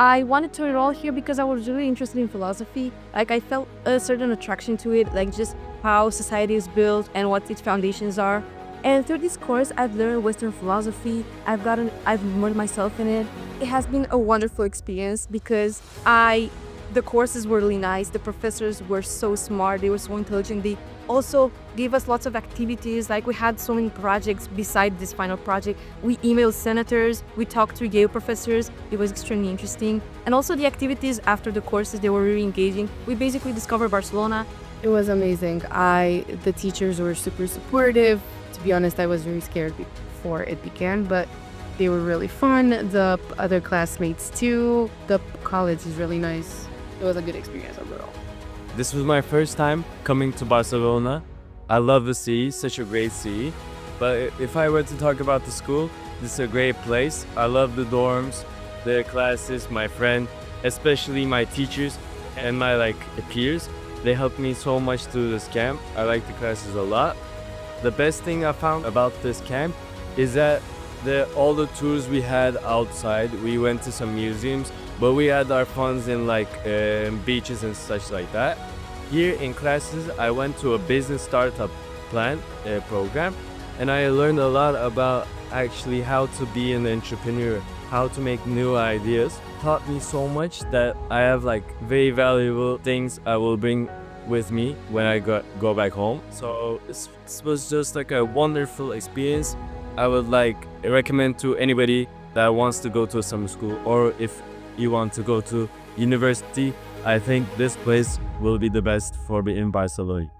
I wanted to enroll here because I was really interested in philosophy. Like I felt a certain attraction to it, like just how society is built and what its foundations are. And through this course, I've learned Western philosophy. I've immersed myself in it. It has been a wonderful experience because the courses were really nice. The professors were so smart. They were so intelligent. They also gave us lots of activities. Like we had so many projects beside this final project. We emailed senators. We talked to Yale professors. It was extremely interesting. And also the activities after the courses, they were really engaging. We basically discovered Barcelona. It was amazing. The teachers were super supportive. To be honest, I was very scared before it began, but they were really fun. The other classmates too. The college is really nice. It was a good experience overall. This was my first time coming to Barcelona. I love the city, such a great city. But if I were to talk about the school, this is a great place. I love the dorms, the classes, my friend, especially my teachers and my peers. They helped me so much through this camp. I like the classes a lot. The best thing I found about this camp is that all the tours we had outside, we went to some museums, but we had our funds in beaches and such like that. Here in classes, I went to a business startup plan program, and I learned a lot about actually how to be an entrepreneur, how to make new ideas. Taught me so much that I have very valuable things I will bring with me when I go back home. So this was just a wonderful experience. I would recommend to anybody that wants to go to a summer school, or if you want to go to university, I think this place will be the best for me in Barcelona.